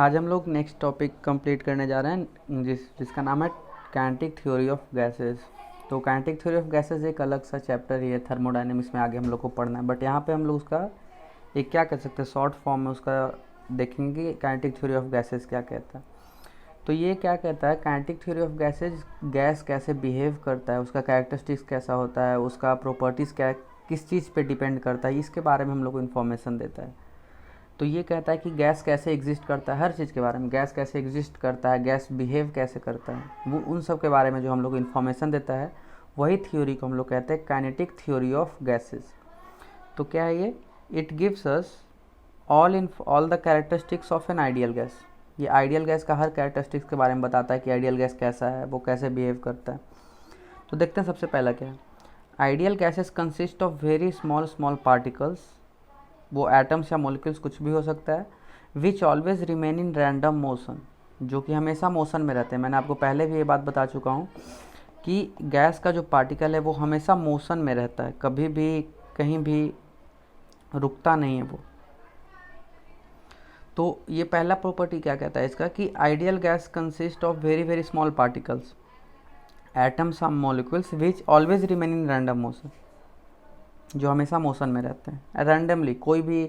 आज हम लोग नेक्स्ट टॉपिक कंप्लीट करने जा रहे हैं जिसका नाम है काइनेटिक थ्योरी ऑफ गैसेस। तो काइनेटिक थ्योरी ऑफ गैसेस एक अलग सा चैप्टर ही है, थर्मोडायनेमिक्स में आगे हम लोग को पढ़ना है, बट यहाँ पे हम लोग उसका एक क्या कह सकते हैं शॉर्ट फॉर्म में उसका देखेंगे काइनेटिक थ्योरी ऑफ गैसेस क्या कहता है। तो ये क्या कहता है, kinetic theory of gases, gas कैसे बिहेव करता है, उसका कैरेक्टरिस्टिक्स कैसा होता है, उसका प्रॉपर्टीज़ क्या किस चीज़ पे डिपेंड करता है, इसके बारे में हम लोग को इन्फॉर्मेशन देता है। तो ये कहता है कि गैस कैसे एग्जिस्ट करता है, हर चीज़ के बारे में, गैस कैसे एग्जिस्ट करता है, गैस बिहेव कैसे करता है, वो उन सब के बारे में जो हम लोग को इन्फॉर्मेशन देता है, वही थ्योरी को हम लोग कहते हैं काइनेटिक थ्योरी ऑफ गैसेस। तो क्या है ये? It gives us all the characteristics of an ideal gas. ये आइडियल गैस का हर कैरेक्टरिस्टिक्स के बारे में बताता है कि आइडियल गैस कैसा है, वो कैसे बिहेव करता है। तो देखते हैं सबसे पहला क्या है। Ideal gases consist of very small small particles, वो एटम्स या मॉलिक्यूल्स कुछ भी हो सकता है, विच always remain in random motion, जो कि हमेशा मोशन में रहते हैं। मैंने आपको पहले भी ये बात बता चुका हूँ कि गैस का जो पार्टिकल है वो हमेशा मोशन में रहता है, कभी भी कहीं भी रुकता नहीं है वो। तो ये पहला प्रॉपर्टी क्या कहता है इसका कि ideal gas consist of very very small particles, atoms और molecules which always remain in random motion, जो हमेशा मोशन में रहते हैं रैंडमली, कोई भी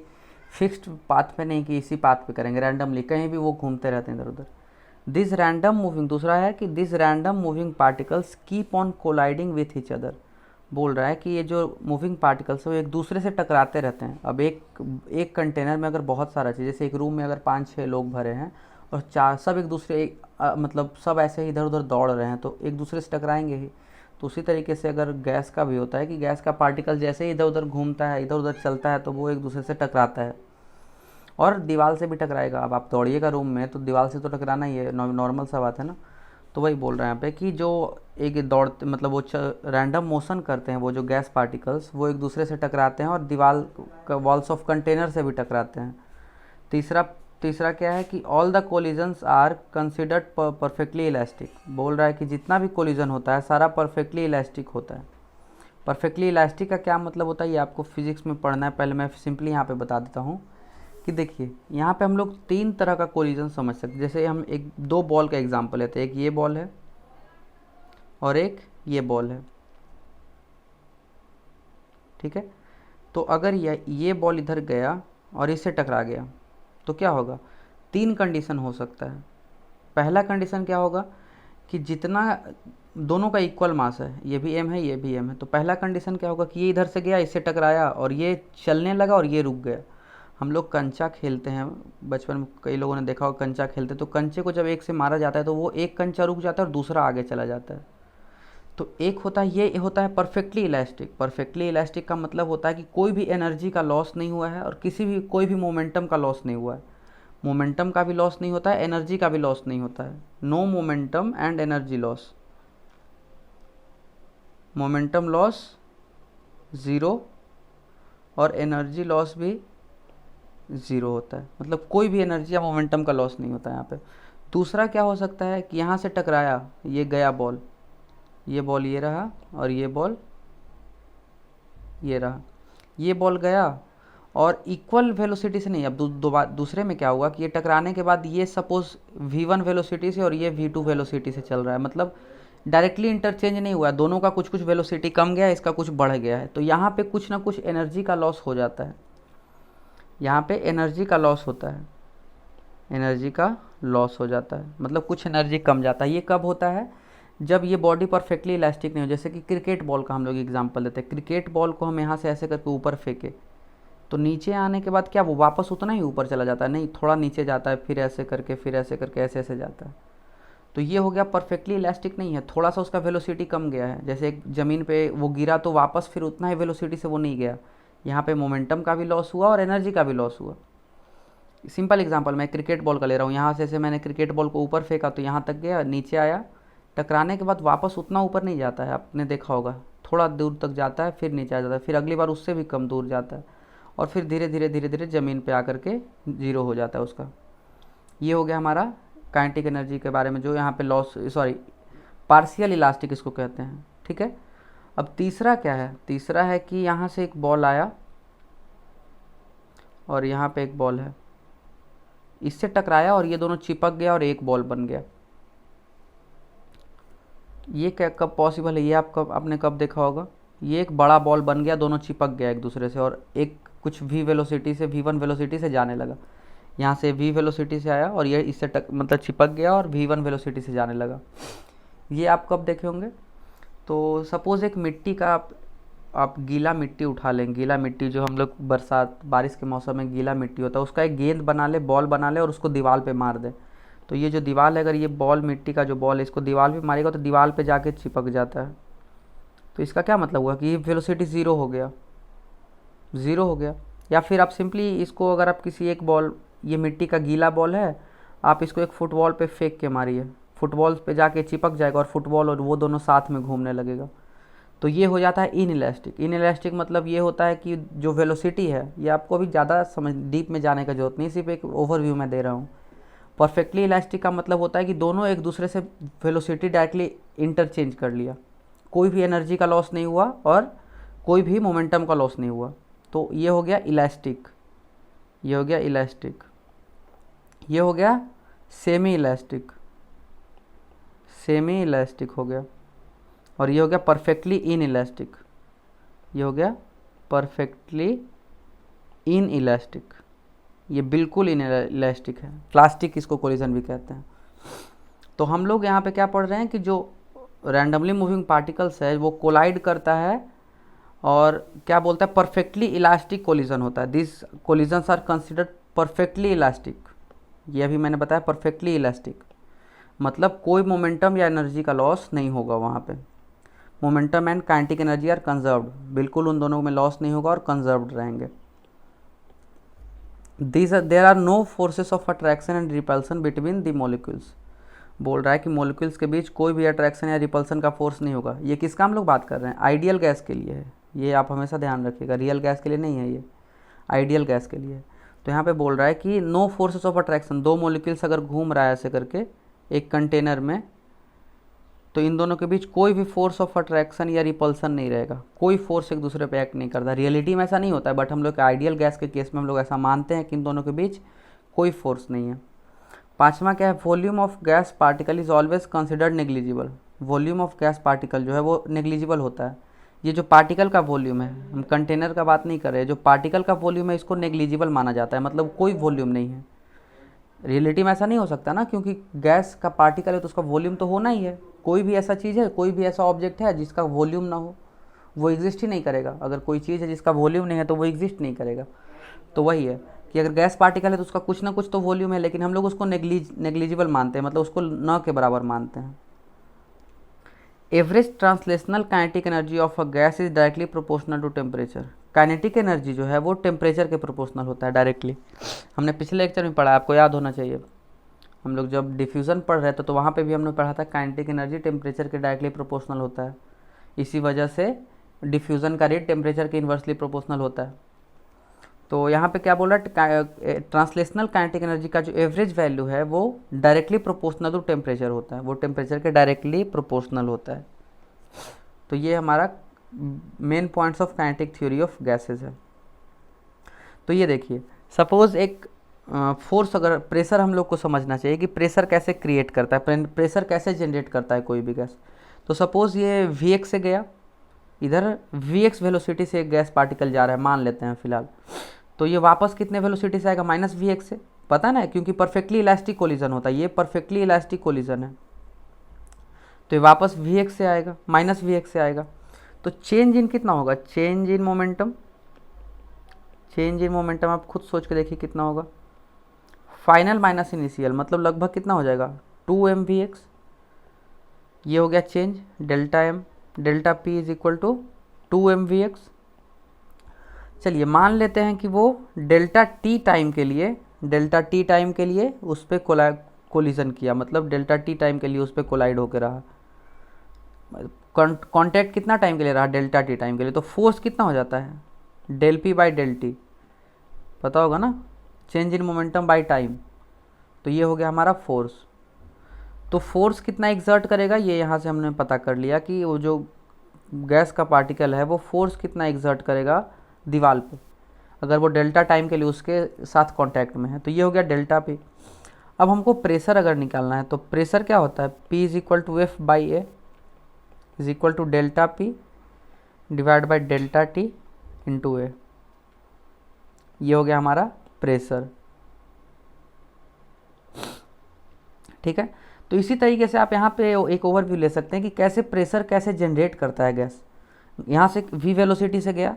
फिक्स्ड पाथ पे नहीं कि इसी पाथ पे करेंगे, रैंडमली कहीं भी वो घूमते रहते हैं इधर उधर। दिस रैंडम मूविंग, दूसरा है कि this random moving particles keep on colliding with each other. बोल रहा है कि ये जो मूविंग पार्टिकल्स है वो एक दूसरे से टकराते रहते हैं। अब एक कंटेनर में अगर बहुत सारा चीज़, जैसे एक रूम में अगर 5-6 लोग भरे हैं और चार सब एक दूसरे मतलब सब ऐसे ही इधर उधर दौड़ रहे हैं, तो एक दूसरे से टकराएंगे ही। तो उसी तरीके से अगर गैस का भी होता है कि गैस का पार्टिकल जैसे ही इधर उधर घूमता है, इधर उधर चलता है, तो वो एक दूसरे से टकराता है और दीवार से भी टकराएगा। अब आप दौड़िएगा रूम में तो दीवार से तो टकराना ही है, नॉर्मल सा बात है ना। तो वही बोल रहे हैं यहाँ पे कि जो एक दौड़ते मतलब वो रैंडम मोशन करते हैं, वो जो गैस पार्टिकल्स वो एक दूसरे से टकराते हैं और दीवार वॉल्स ऑफ कंटेनर से भी टकराते हैं। तीसरा तीसरा क्या है कि all the collisions are considered perfectly elastic. बोल रहा है कि जितना भी कोलिजन होता है सारा परफेक्टली इलास्टिक होता है। परफेक्टली इलास्टिक का क्या मतलब होता है ये आपको फिजिक्स में पढ़ना है, पहले मैं सिंपली यहाँ पे बता देता हूँ कि देखिए यहाँ पे हम लोग 3 तरह का कोलिजन समझ सकते हैं। जैसे हम एक 2 बॉल का एग्जांपल लेते हैं, एक ये बॉल है और एक ये बॉल है, ठीक है। तो अगर ये बॉल इधर गया और इससे टकरा गया तो क्या होगा? 3 कंडीशन हो सकता है। पहला कंडीशन क्या होगा कि जितना दोनों का इक्वल मास है, ये भी एम है ये भी एम है, तो पहला कंडीशन क्या होगा कि ये इधर से गया इससे टकराया और ये चलने लगा और ये रुक गया। हम लोग कंचा खेलते हैं बचपन में, कई लोगों ने देखा होगा कंचा खेलते, तो कंचे को जब एक से मारा जाता है तो वो एक कंचा रुक जाता है और दूसरा आगे चला जाता है। तो एक होता है, ये होता है परफेक्टली इलास्टिक। परफेक्टली इलास्टिक का मतलब होता है कि कोई भी एनर्जी का लॉस नहीं हुआ है और कोई भी मोमेंटम का लॉस नहीं हुआ है। मोमेंटम का भी लॉस नहीं होता है, एनर्जी का भी लॉस नहीं होता है। No momentum and energy loss, momentum loss zero और एनर्जी लॉस भी ज़ीरो होता है, मतलब कोई भी एनर्जी या मोमेंटम का लॉस नहीं होता है यहाँ पे। दूसरा क्या हो सकता है कि यहाँ से टकराया, ये गया बॉल, ये बॉल ये रहा और ये बॉल ये रहा, ये बॉल गया और इक्वल वेलोसिटी से नहीं। अब दूसरे में क्या हुआ कि ये टकराने के बाद ये सपोज v1 वेलोसिटी से और ये v2 वेलोसिटी से चल रहा है, मतलब डायरेक्टली इंटरचेंज नहीं हुआ, दोनों का कुछ कुछ वेलोसिटी कम गया है, इसका कुछ बढ़ गया है, तो यहाँ पे कुछ ना कुछ एनर्जी का लॉस हो जाता है। यहाँ पे एनर्जी का लॉस होता है, एनर्जी का लॉस हो जाता है, मतलब कुछ एनर्जी कम जाता है। ये कब होता है? जब ये बॉडी परफेक्टली इलास्टिक नहीं हो। जैसे कि क्रिकेट बॉल का हम लोग एग्जांपल देते हैं, क्रिकेट बॉल को हम यहाँ से ऐसे करके ऊपर फेंके तो नीचे आने के बाद क्या वो वापस उतना ही ऊपर चला जाता है? नहीं, थोड़ा नीचे जाता है, फिर ऐसे करके फिर ऐसे करके ऐसे ऐसे जाता है। तो ये हो गया परफेक्टली इलास्टिक नहीं है, थोड़ा सा उसका वेलोसिटी कम गया है। जैसे एक ज़मीन पे वो गिरा तो वापस फिर उतना ही वेलोसिटी से वो नहीं गया। यहाँ पे मोमेंटम का भी लॉस हुआ और एनर्जी का भी लॉस हुआ। सिंपल एग्जांपल मैं क्रिकेट बॉल का ले रहा हूँ, यहाँ से ऐसे मैंने क्रिकेट बॉल को ऊपर फेंका तो यहाँ तक गया, नीचे आया, टकराने के बाद वापस उतना ऊपर नहीं जाता है, आपने देखा होगा, थोड़ा दूर तक जाता है फिर नीचे आ जाता है, फिर अगली बार उससे भी कम दूर जाता है और फिर धीरे धीरे धीरे धीरे ज़मीन पे आकर के जीरो हो जाता है उसका। ये हो गया हमारा काइनेटिक एनर्जी के बारे में, जो यहाँ पे लॉस, सॉरी पार्शियल इलास्टिक इसको कहते हैं, ठीक है। अब तीसरा क्या है? तीसरा है कि यहाँ से एक बॉल आया और यहाँ पे एक बॉल है, इससे टकराया और ये दोनों चिपक गया और एक बॉल बन गया। ये क्या कब पॉसिबल है? ये आपने कब देखा होगा? ये एक बड़ा बॉल बन गया, दोनों चिपक गया एक दूसरे से, और एक कुछ v वेलोसिटी से, v1 वेलोसिटी से जाने लगा। यहाँ से v वेलोसिटी से आया और ये इससे मतलब चिपक गया और v1 वेलोसिटी से जाने लगा। ये आप कब देखे होंगे? तो सपोज़ एक मिट्टी का आप गीला मिट्टी उठा लें, गीला मिट्टी जो हम लोग बरसात बारिश के मौसम में गीला मिट्टी होता है, उसका एक गेंद बना ले, बॉल बना ले और उसको दीवार पे मार दें। तो ये जो दीवार है, अगर ये बॉल मिट्टी का जो बॉल है इसको दीवार पे मारेगा तो दीवार पे जाके चिपक जाता है। तो इसका क्या मतलब हुआ कि ये वेलोसिटी ज़ीरो हो गया, ज़ीरो हो गया। या फिर आप सिंपली इसको, अगर आप किसी एक बॉल, ये मिट्टी का गीला बॉल है, आप इसको एक फुटबॉल पे फेंक के मारिए, फुटबॉल पे जाके चिपक जाएगा और फुटबॉल और वो दोनों साथ में घूमने लगेगा। तो ये हो जाता है इनइलास्टिक। इनइलास्टिक मतलब ये होता है कि जो वेलोसिटी है, ये आपको अभी ज़्यादा समझ डीप में जाने का जरूरत नहीं, सिर्फ एक ओवरव्यू में दे रहा हूँ। परफेक्टली इलास्टिक का मतलब होता है कि दोनों एक दूसरे से वेलोसिटी डायरेक्टली इंटरचेंज कर लिया, कोई भी एनर्जी का लॉस नहीं हुआ और कोई भी मोमेंटम का लॉस नहीं हुआ। तो ये हो गया इलास्टिक, ये हो गया इलास्टिक, ये हो गया सेमी इलास्टिक, सेमी इलास्टिक हो गया, और ये हो गया परफेक्टली इन इलास्टिक, ये हो गया परफेक्टली इन इलास्टिक। ये बिल्कुल इन इलास्टिक है, प्लास्टिक इसको कोलिजन भी कहते हैं। तो हम लोग यहाँ पे क्या पढ़ रहे हैं कि जो रैंडमली मूविंग पार्टिकल्स है वो कोलाइड करता है और क्या बोलता है, परफेक्टली इलास्टिक कोलिजन होता है। This collisions are considered perfectly elastic. ये अभी मैंने बताया परफेक्टली इलास्टिक मतलब कोई मोमेंटम या एनर्जी का लॉस नहीं होगा वहाँ पे। Momentum and kinetic energy are conserved, बिल्कुल उन दोनों में लॉस नहीं होगा और कंजर्व्ड रहेंगे। There are no forces of attraction and repulsion between the molecules. बोल रहा है कि मॉलिक्यूल्स के बीच कोई भी अट्रैक्शन या रिपल्सन का फोर्स नहीं होगा। ये किसका हम लोग बात कर रहे हैं? आइडियल गैस के लिए है, ये आप हमेशा ध्यान रखिएगा, रियल गैस के लिए नहीं है, ये आइडियल गैस के लिए। तो यहाँ पे बोल रहा है कि नो फोर्सेस ऑफ अट्रैक्शन, दो मॉलिक्यूल्स अगर घूम रहा है ऐसे करके एक कंटेनर में, तो इन दोनों के बीच कोई भी फोर्स ऑफ अट्रैक्शन या रिपल्सन नहीं रहेगा, कोई फोर्स एक दूसरे पे एक्ट नहीं करता। रियलिटी में ऐसा नहीं होता है, बट हम लोग आइडियल गैस के केस में हम लोग ऐसा मानते हैं कि इन दोनों के बीच कोई फोर्स नहीं है। पाँचवा क्या है? Volume of gas particle is always considered negligible. Volume of gas particle जो है वो नेग्लिजिबल होता है। ये जो पार्टिकल का वॉल्यूम है, हम कंटेनर का बात नहीं कर रहे, जो पार्टिकल का वॉल्यूम है इसको नेग्लिजिबल माना जाता है, मतलब कोई वॉल्यूम नहीं है। रियलिटी में ऐसा नहीं हो सकता ना, क्योंकि गैस का पार्टिकल है तो उसका वॉल्यूम तो होना ही है। कोई भी ऐसा चीज़ है, कोई भी ऐसा ऑब्जेक्ट है जिसका वॉल्यूम ना हो, वो एग्जिस्ट ही नहीं करेगा। अगर कोई चीज़ है जिसका वॉल्यूम नहीं है तो वो एग्जिस्ट नहीं करेगा। तो वही है कि अगर गैस पार्टिकल है तो उसका कुछ ना कुछ तो वॉल्यूम है, लेकिन हम लोग उसको नेग्लिजिबल मानते हैं, मतलब उसको न के बराबर मानते हैं। Average translational kinetic energy of a gas is directly proportional to temperature. Kinetic energy जो है वो टेम्परेचर के प्रोपोर्शनल होता है डायरेक्टली। हमने पिछले लेक्चर में पढ़ा, आपको याद होना चाहिए। हम लोग जब डिफ्यूज़न पढ़ रहे थे तो वहाँ पे भी हमने पढ़ा था काइनेटिक एनर्जी टेम्परेचर के डायरेक्टली प्रोपोर्शनल होता है। इसी वजह से डिफ्यूज़न का रेट टेम्परेचर के इन्वर्सली प्रोपोर्शनल होता है। तो यहाँ पे क्या बोल रहा है, ट्रांसलेशनल काइनेटिक एनर्जी का जो एवरेज वैल्यू है वो डायरेक्टली प्रोपोर्शनल टू टेम्परेचर होता है, वो टेम्परेचर के डायरेक्टली प्रोपोर्शनल होता है। तो ये हमारा main points of kinetic theory of gases है। तो ये देखिए, सपोज एक फोर्स, अगर प्रेशर हम लोग को समझना चाहिए कि प्रेशर कैसे क्रिएट करता है, प्रेशर कैसे जनरेट करता है कोई भी गैस। तो सपोज़ ये Vx से गया, इधर Vx वेलोसिटी से एक गैस पार्टिकल जा रहा है, मान लेते हैं फिलहाल। तो ये वापस कितने वेलोसिटी से आएगा? माइनस Vx से, पता ना, क्योंकि परफेक्टली इलास्टिक कोलिजन होता है, ये परफेक्टली इलास्टिक कोलिजन है। तो ये वापस Vx से आएगा, माइनस Vx से आएगा। तो चेंज इन कितना होगा? Change in momentum, change in momentum आप खुद सोच के देखिए कितना होगा। फाइनल माइनस इनिशियल मतलब लगभग कितना हो जाएगा? 2mVx। ये हो गया change, delta M, delta P is equal to 2mVx। चलिए मान लेते हैं कि वो डेल्टा टी टाइम के लिए, डेल्टा टी टाइम के लिए उस पर कोलिजन किया, मतलब डेल्टा टी टाइम के लिए उस पर कोलाइड होकर रहा। कांटेक्ट कितना टाइम के लिए रहा? डेल्टा टी टाइम के लिए। तो फोर्स कितना हो जाता है? Del P by del T, पता होगा ना, change in momentum by time. तो ये हो गया हमारा फोर्स। तो फोर्स कितना एक्सर्ट करेगा, ये यहाँ से हमने पता कर लिया कि वो जो गैस का पार्टिकल है वो फोर्स कितना एक्सर्ट करेगा दीवार पे। अगर वो डेल्टा टाइम के लिए उसके साथ कांटेक्ट में है। तो ये हो गया डेल्टा पी। अब हमको प्रेशर अगर निकालना है तो प्रेशर क्या होता है, P is equal to F by A is equal to delta P divide by delta T into A. ये हो गया हमारा प्रेशर। ठीक है, तो इसी तरीके से आप यहाँ पे एक ओवरव्यू ले सकते हैं कि कैसे प्रेशर कैसे जनरेट करता है गैस। यहाँ से v वेलोसिटी से गया,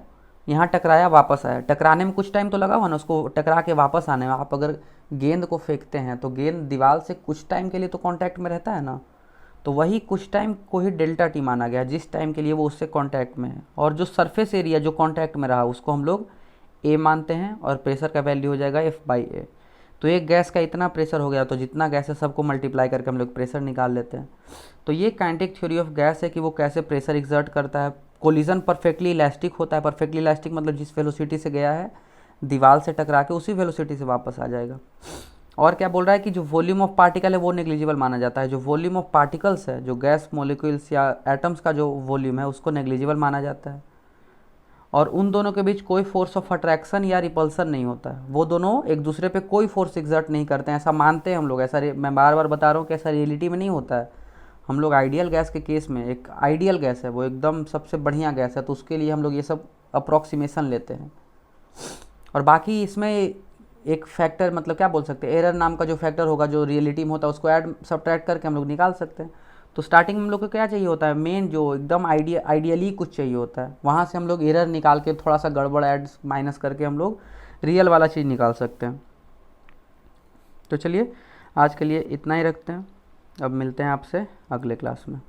यहाँ टकराया, वापस आया। टकराने में कुछ टाइम तो लगा हुआ ना, उसको टकरा के वापस आने में। आप अगर गेंद को फेंकते हैं तो गेंद दीवार से कुछ टाइम के लिए तो कांटेक्ट में रहता है ना, तो वही कुछ टाइम को ही डेल्टा टी माना गया, जिस टाइम के लिए वो उससे कांटेक्ट में है। और जो सरफेस एरिया जो कांटेक्ट में रहा उसको हम लोग ए मानते हैं, और प्रेशर का वैल्यू हो जाएगा एफ बाई ए। तो एक गैस का इतना प्रेशर हो गया, तो जितना गैस है सबको मल्टीप्लाई करके हम लोग प्रेशर निकाल लेते हैं। तो ये काइनेटिक थ्योरी ऑफ गैस है कि वो कैसे प्रेशर एक्सर्ट करता है। कोलिजन परफेक्टली इलास्टिक होता है। परफेक्टली इलास्टिक मतलब जिस वेलोसिटी से गया है दीवार से टकरा के उसी वेलोसिटी से वापस आ जाएगा। और क्या बोल रहा है कि जो वॉल्यूम ऑफ पार्टिकल है वो नेग्लिजिबल माना जाता है। जो वॉल्यूम ऑफ पार्टिकल्स है, जो गैस मॉलिक्यूल्स या एटम्स का जो वॉल्यूम है उसको नेग्लिजिबल माना जाता है। और उन दोनों के बीच कोई फोर्स ऑफ अट्रैक्शन या रिपल्सन नहीं होता है। वो दोनों एक दूसरे पे कोई फोर्स एक्सर्ट नहीं करते हैं, ऐसा मानते हैं हम लोग। ऐसा मैं बार बार बता रहा हूँ कि ऐसा रियलिटी में नहीं होता है। हम लोग आइडियल गैस के केस में, एक आइडियल गैस है वो एकदम सबसे बढ़िया गैस है, तो उसके लिए हम लोग ये सब अप्रॉक्सीमेशन लेते हैं। और बाकी इसमें एक फैक्टर मतलब क्या बोल सकते हैं, एरर नाम का जो फैक्टर होगा जो रियलिटी में होता है उसको ऐड सब्ट्रैक्ट करके हम लोग निकाल सकते हैं। तो स्टार्टिंग में हम लोग को क्या चाहिए होता है, मेन जो एकदम आइडियली कुछ चाहिए होता है, वहाँ से हम लोग एरर निकाल के थोड़ा सा गड़बड़ ऐड माइनस करके हम लोग रियल वाला चीज़ निकाल सकते हैं। तो चलिए आज के लिए इतना ही रखते हैं, अब मिलते हैं आपसे अगले क्लास में।